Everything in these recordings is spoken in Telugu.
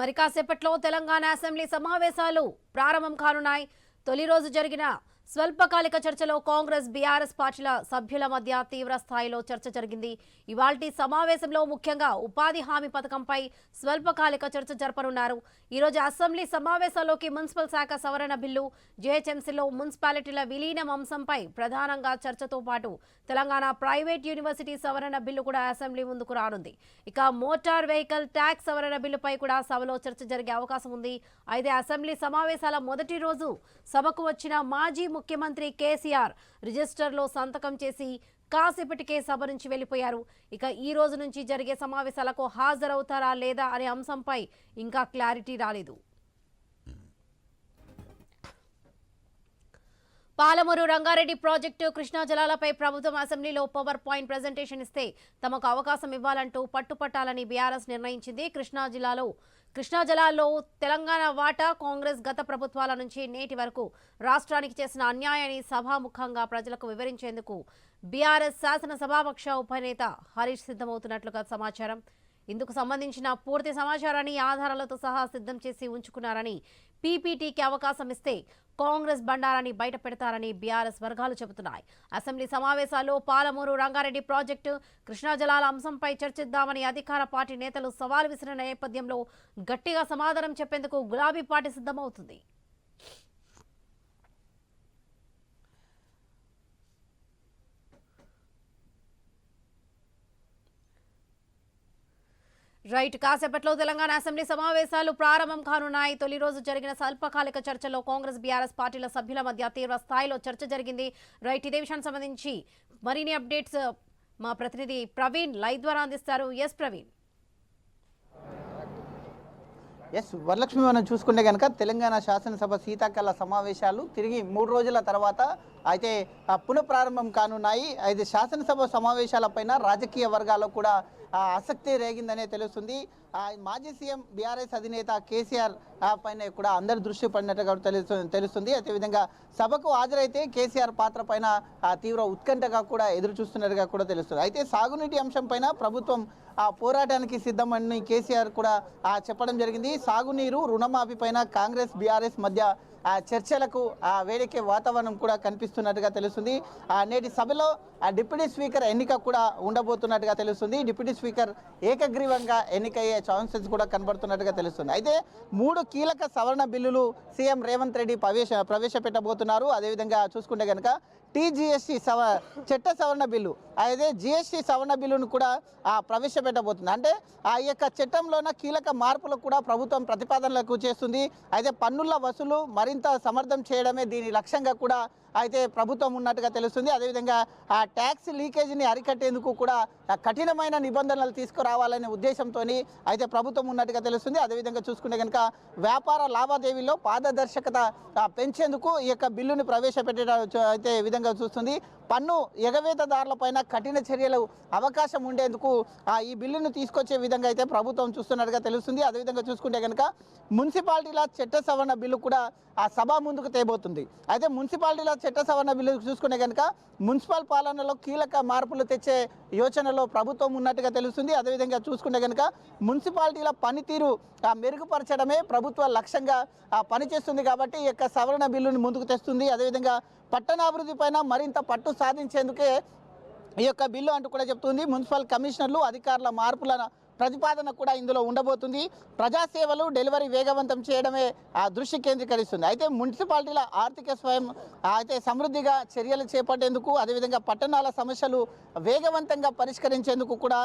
మరి కాసేపట్లో తెలంగాణ అసెంబ్లీ సమావేశాలు ప్రారంభం కానున్నాయి. తొలి రోజు జరిగిన స్వల్పకాలిక చర్చలో కాంగ్రెస్ బీఆర్ఎస్ పార్టీల సభ్యుల మధ్య తీవ్ర స్థాయిలో చర్చ జరిగింది. ఇవాల్టి సమావేశంలో ముఖ్యంగా ఉపాధి హామీ పథకంపై స్వల్పకాలిక చర్చ జరపనున్నారు. ఈ రోజు అసెంబ్లీ సమావేశాల్లోకి మున్సిపల్ శాఖ సవరణ బిల్లు, జీహెచ్ఎంసీలో మున్సిపాలిటీల విలీనం అంశంపై ప్రధానంగా చర్చతో పాటు తెలంగాణ ప్రైవేట్ యూనివర్సిటీ సవరణ బిల్లు కూడా అసెంబ్లీ ముందుకు రానుంది. ఇక మోటార్ వెహికల్ ట్యాక్స్ సవరణ బిల్లుపై కూడా సభలో చర్చ జరిగే అవకాశం ఉంది. అయితే అసెంబ్లీ సమావేశాల మొదటి రోజు సభకు వచ్చిన మాజీ ముఖ్యమంత్రి కేసీఆర్ రిజిస్టర్లో సంతకం చేసి కాసేపటికే సభ నుంచి వెళ్లిపోయారు. ఇక ఈ రోజు నుంచి జరిగే సమావేశాలకు హాజరవుతారా లేదా అనే అంశంపై ఇంకా క్లారిటీ రాలేదు. పాలమూరు రంగారెడ్డి ప్రాజెక్టు కృష్ణా జలాలపై ప్రభుత్వం అసెంబ్లీలో పవర్ పాయింట్ ప్రెజెంటేషన్ ఇస్తే తమకు అవకాశం ఇవ్వాలంటూ పట్టుపట్టాలని బీఆర్ఎస్ నిర్ణయించింది. కృష్ణా జలాల్లో తెలంగాణ వాటా కాంగ్రెస్ గత ప్రభుత్వాల నుంచి నేటి వరకు రాష్ట్రానికి చేసిన అన్యాయాన్ని సభాముఖంగా ప్రజలకు వివరించేందుకు బీఆర్ఎస్ శాసనసభాపక్ష ఉపనేత హరీష్ సిద్ధమవుతున్నట్లుగా సమాచారం. ఇందుకు సంబంధించిన పూర్తి సమాచారాన్ని ఆధారాలతో సహా సిద్ధం చేసి ఉంచుకున్నారని, పీపీటీకి అవకాశం ఇస్తే కాంగ్రెస్ బండారాన్ని బయట పెడతారని బీఆర్ఎస్ వర్గాలు చెబుతున్నాయి. అసెంబ్లీ సమావేశాల్లో పాలమూరు రంగారెడ్డి ప్రాజెక్టు, కృష్ణా జలాల అంశంపై చర్చిద్దామని అధికార పార్టీ నేతలు సవాల్ విసిరిన నేపథ్యంలో గట్టిగా సమాధానం చెప్పేందుకు గులాబీ పార్టీ సిద్ధమవుతుంది. కాసేపట్లో తెలంగాణ అసెంబ్లీ సమావేశాలు ప్రారంభం కానున్నాయి. తొలి రోజు జరిగిన స్వల్పకాలిక చర్చలో కాంగ్రెస్ బీఆర్ఎస్ పార్టీల సభ్యుల మధ్య తీవ్ర స్థాయిలో చర్చ జరిగింది. ఇదే విషయానికి సంబంధించి మరిన్ని అప్డేట్స్ మా ప్రతినిధి ప్రవీణ్ లైవ్ ద్వారా అందిస్తారు. ప్రవీణ్. వరలక్ష్మి, మనం చూసుకుంటే కనుక తెలంగాణ శాసనసభ శీతాకాల సమావేశాలు తిరిగి 3 రోజుల తర్వాత అయితే పునఃప్రారంభం కానున్నాయి. అయితే శాసనసభ సమావేశాలపైన రాజకీయ వర్గాల్లో కూడా ఆసక్తి రేగిందనే తెలుస్తుంది. మాజీ సీఎం బీఆర్ఎస్ అధినేత కేసీఆర్ పైన కూడా అందరి దృష్టి పడినట్టుగా తెలుస్తుంది. అదేవిధంగా సభకు హాజరైతే కేసీఆర్ పాత్ర పైన తీవ్ర ఉత్కంఠగా కూడా ఎదురు చూస్తున్నట్టుగా కూడా తెలుస్తుంది. అయితే సాగునీటి అంశం పైన ప్రభుత్వం పోరాటానికి సిద్ధమని కేసీఆర్ కూడా చెప్పడం జరిగింది. సాగునీరు, రుణమాఫీ పైన కాంగ్రెస్ బీఆర్ఎస్ మధ్య చర్చలకు వేడికే వాతావరణం కూడా కనిపిస్తున్నట్టుగా తెలుస్తుంది. నేటి సభలో డిప్యూటీ స్పీకర్ ఎన్నిక కూడా ఉండబోతున్నట్టుగా తెలుస్తుంది. డిప్యూటీ స్పీకర్ ఏకగ్రీవంగా ఎన్నికయ్యే ఛాన్సెస్ కూడా కనబడుతున్నట్టుగా తెలుస్తుంది. అయితే 3 కీలక సవరణ బిల్లులు సీఎం రేవంత్ రెడ్డి ప్రవేశపెట్టబోతున్నారు. అదేవిధంగా చూసుకుంటే కనుక టీజీఎస్టీ చట్ట సవరణ బిల్లు, అయితే జిఎస్టీ సవరణ బిల్లును కూడా ప్రవేశపెట్టబోతుంది. అంటే ఆ యొక్క చట్టంలోన కీలక మార్పులకు కూడా ప్రభుత్వం ప్రతిపాదనలకు చేస్తుంది. అయితే పన్నుల వసూలు మరింత సమర్థం చేయడమే దీని లక్ష్యంగా కూడా అయితే ప్రభుత్వం ఉన్నట్టుగా తెలుస్తుంది. అదేవిధంగా ఆ ట్యాక్స్ లీకేజీని అరికట్టేందుకు కూడా కఠినమైన నిబంధనలు తీసుకురావాలనే ఉద్దేశంతో అయితే ప్రభుత్వం ఉన్నట్టుగా తెలుస్తుంది. అదేవిధంగా చూసుకుంటే కనుక వ్యాపార లావాదేవీల్లో పారదర్శకత పెంచేందుకు ఈ యొక్క బిల్లుని ప్రవేశపెట్టడం అయితే విధంగా చూస్తుంది. పన్ను ఎగవేతదారులపైన కఠిన చర్యలు అవకాశం ఉండేందుకు ఈ బిల్లును తీసుకొచ్చే విధంగా అయితే ప్రభుత్వం చూస్తున్నట్టుగా తెలుస్తుంది. అదేవిధంగా చూసుకుంటే కనుక మున్సిపాలిటీల చట్ట సవరణ బిల్లు కూడా సభ ముందుకు తేబోతుంది. అయితే మున్సిపాలిటీల చట్ట సవరణ బిల్లు చూసుకుంటే కనుక మున్సిపల్ పాలనలో కీలక మార్పులు తెచ్చే యోచనలో ప్రభుత్వం ఉన్నట్టుగా తెలుస్తుంది. అదేవిధంగా చూసుకుంటే కనుక మున్సిపాలిటీల పనితీరు మెరుగుపరచడమే ప్రభుత్వ లక్ష్యంగా పనిచేస్తుంది. కాబట్టి ఈ యొక్క సవరణ బిల్లుని ముందుకు తెస్తుంది. అదేవిధంగా పట్టణాభివృద్ధి పైన మరింత పట్టు సాధించేందుకే ఈ యొక్క బిల్లు అంటూ కూడా చెప్తుంది. మున్సిపల్ కమిషనర్లు, అధికారుల మార్పుల ప్రతిపాదన కూడా ఇందులో ఉండబోతుంది. ప్రజాసేవలు, డెలివరీ వేగవంతం చేయడమే దృష్టి కేంద్రీకరిస్తుంది. అయితే మున్సిపాలిటీల ఆర్థిక స్వయం అయితే సమృద్ధిగా చర్యలు చేపట్టేందుకు, అదేవిధంగా పట్టణాల సమస్యలు వేగవంతంగా పరిష్కరించేందుకు కూడా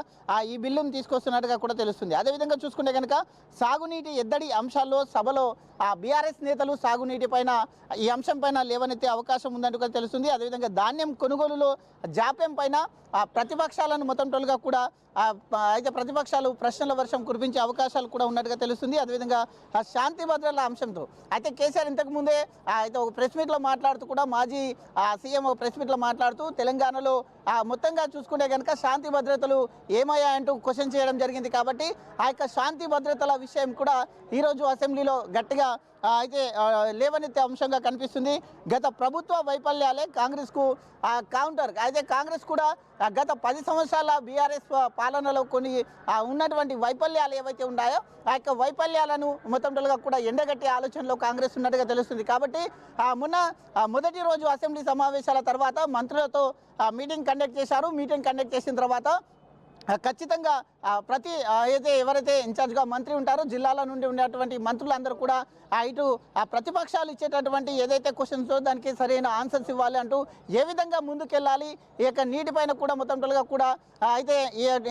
ఈ బిల్లును తీసుకొస్తున్నట్టుగా కూడా తెలుస్తుంది. అదేవిధంగా చూసుకుంటే కనుక సాగునీటి ఎద్దడి అంశాల్లో సభలో బీఆర్ఎస్ నేతలు సాగునీటి పైన ఈ అంశం పైన లేవనెత్తే అవకాశం ఉందంటూ కూడా తెలుస్తుంది. అదేవిధంగా ధాన్యం కొనుగోలులో జాప్యం పైన ప్రతిపక్షాలను మొత్తంటోలుగా కూడా అయితే ప్రతిపక్షాలు ప్రశ్నల వర్షం కురిపించే అవకాశాలు కూడా ఉన్నట్టుగా తెలుస్తుంది. అదేవిధంగా శాంతి భద్రతల అంశంతో అయితే కేసీఆర్ ఇంతకు ముందే అయితే ఒక ప్రెస్ మీట్లో మాట్లాడుతూ కూడా మాజీ సీఎం ఒక ప్రెస్ మీట్లో మాట్లాడుతూ తెలంగాణలో మొత్తంగా చూసుకుంటే కనుక శాంతి భద్రతలు ఏమయ్యాయంటూ క్వశ్చన్ చేయడం జరిగింది. కాబట్టి ఆ యొక్క శాంతి భద్రతల విషయం కూడా ఈరోజు అసెంబ్లీలో గట్టిగా అయితే లేవనెత్తే అంశంగా కనిపిస్తుంది. గత ప్రభుత్వ వైఫల్యాలే కాంగ్రెస్కు కౌంటర్. అయితే కాంగ్రెస్ కూడా గత 10 సంవత్సరాల బీఆర్ఎస్ పాలనలో కొన్ని ఉన్నటువంటి వైఫల్యాలు ఏవైతే ఉన్నాయో ఆ యొక్క వైఫల్యాలను మొత్తంగా కూడా ఎండగట్టే ఆలోచనలో కాంగ్రెస్ ఉన్నట్టుగా తెలుస్తుంది. కాబట్టి మొదటి రోజు అసెంబ్లీ సమావేశాల తర్వాత మంత్రులతో మీటింగ్ కండక్ట్ చేశారు. మీటింగ్ కండక్ట్ చేసిన తర్వాత ఖచ్చితంగా ప్రతి ఎవరైతే ఇన్ఛార్జ్గా మంత్రి ఉంటారో జిల్లాల నుండి ఉండేటువంటి మంత్రులందరూ కూడా ఇటు ప్రతిపక్షాలు ఇచ్చేటటువంటి ఏదైతే క్వశ్చన్స్ దానికి సరైన ఆన్సర్స్ ఇవ్వాలి అంటూ ఏ విధంగా ముందుకెళ్ళాలి ఈ యొక్క నీటిపైన కూడా మొత్తంగా కూడా అయితే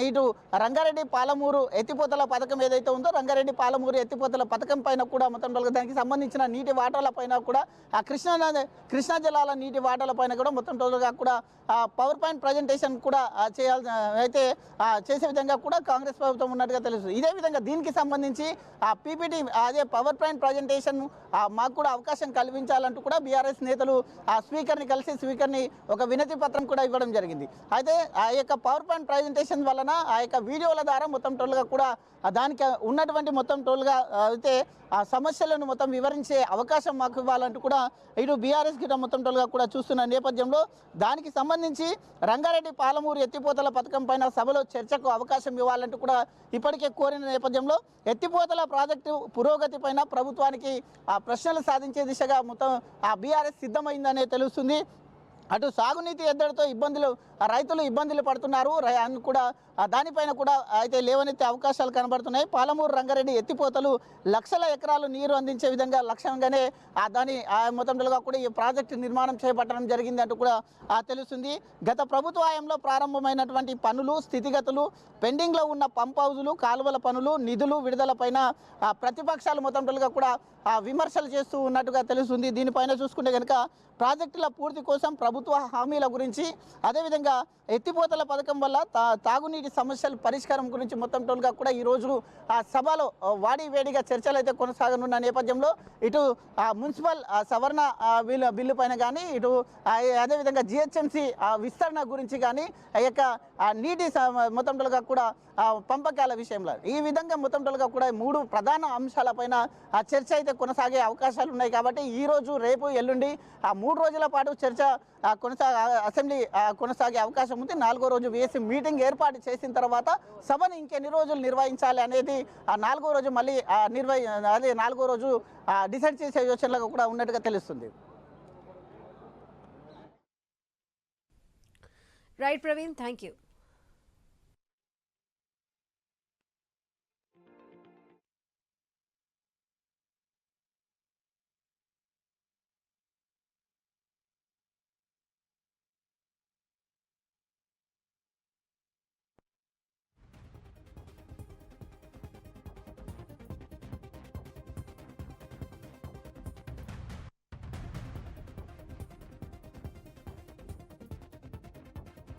ఇటు రంగారెడ్డి పాలమూరు ఎత్తిపోతల పథకం ఏదైతే ఉందో రంగారెడ్డి పాలమూరు ఎత్తిపోతల పథకం పైన కూడా మొత్తంగా దానికి సంబంధించిన నీటి వాటాల పైన కూడా కృష్ణా జలాల నీటి వాటాల పైన కూడా మొత్తంగా కూడా పవర్ పాయింట్ ప్రజెంటేషన్ కూడా చేయాల్సి అయితే చేసే విధంగా కూడా కాంగ్రెస్ ప్రభుత్వం ఉన్నట్టుగా తెలుస్తుంది. ఇదే విధంగా దీనికి సంబంధించి పీపీటీ అదే పవర్ పాయింట్ ప్రజెంటేషన్ మాకు కూడా అవకాశం కల్పించాలంటూ కూడా బీఆర్ఎస్ నేతలు స్పీకర్ని కలిసి స్పీకర్ని ఒక వినతి పత్రం కూడా ఇవ్వడం జరిగింది. అయితే ఆ యొక్క పవర్ పాయింట్ ప్రజెంటేషన్ వలన ఆ యొక్క వీడియోల ద్వారా మొత్తం టోల్గా కూడా దానికి ఉన్నటువంటి మొత్తం టోల్గా అయితే ఆ సమస్యలను మొత్తం వివరించే అవకాశం మాకు ఇవ్వాలంటూ కూడా ఇటు బీఆర్ఎస్ గిట మొత్తం టోల్గా కూడా చూస్తున్న నేపథ్యంలో దానికి సంబంధించి రంగారెడ్డి పాలమూరు ఎత్తిపోతల పథకం పైన సభలో చర్చకు అవకాశం ఇవ్వాలంటూ కూడా ఇప్పటికే కోరిన నేపథ్యంలో ఎత్తిపోతల ప్రాజెక్టు పురోగతి పైన ప్రభుత్వానికి ప్రశ్నలు సాధించే దిశగా మొత్తం బీఆర్ఎస్ సిద్ధమైందనే తెలుస్తుంది. అటు సాగునీటి ఎద్దడితో రైతులు ఇబ్బందులు పడుతున్నారు కూడా దానిపైన కూడా అయితే లేవనెత్తే అవకాశాలు కనబడుతున్నాయి. పాలమూరు రంగారెడ్డి ఎత్తిపోతలు లక్షల ఎకరాలు నీరు అందించే విధంగా లక్ష్యంగానే దాని మొత్తంలో కూడా ఈ ప్రాజెక్టు నిర్మాణం చేపట్టడం జరిగింది అంటూ కూడా తెలుస్తుంది. గత ప్రభుత్వ హయాంలో ప్రారంభమైనటువంటి పనులు స్థితిగతులు పెండింగ్లో ఉన్న పంప్ హౌజులు కాలువల పనులు నిధులు విడుదలపైన ప్రతిపక్షాలు మొత్తంగా కూడా విమర్శలు చేస్తూ ఉన్నట్టుగా తెలుస్తుంది. దీనిపైన చూసుకుంటే కనుక ప్రాజెక్టుల పూర్తి కోసం ప్రభుత్వ హామీల గురించి అదేవిధంగా ఎత్తిపోతల పథకం వల్ల తాగునీటి సమస్యల పరిష్కారం గురించి మొత్తం టోల్గా కూడా ఈరోజు సభలో వేడిగా చర్చలు అయితే కొనసాగనున్న నేపథ్యంలో ఇటు మున్సిపల్ సవరణ బిల్లు పైన కానీ ఇటు అదేవిధంగా జిహెచ్ఎంసీ విస్తరణ గురించి కానీ ఆ యొక్క నీటి మొత్తం టోల్గా కూడా పంపకాల విషయంలో ఈ విధంగా మొత్తం టోల్గా కూడా 3 ప్రధాన అంశాలపైన చర్చ అయితే కొనసాగే అవకాశాలు ఉన్నాయి. కాబట్టి ఈరోజు రేపు ఎల్లుండి 3 రోజుల పాటు చర్చ అసెంబ్లీ కొనసాగే అవకాశం ఉంది. 4వ రోజు వీఎస్సీ మీటింగ్ ఏర్పాటు చేసిన తర్వాత సభను ఇంకెన్ని రోజులు నిర్వహించాలి అనేది 4వ రోజు మళ్ళీ 4వ రోజు డిసైడ్ చేసే యోచనలో కూడా ఉన్నట్టుగా తెలుస్తుంది. Right Praveen, thank you.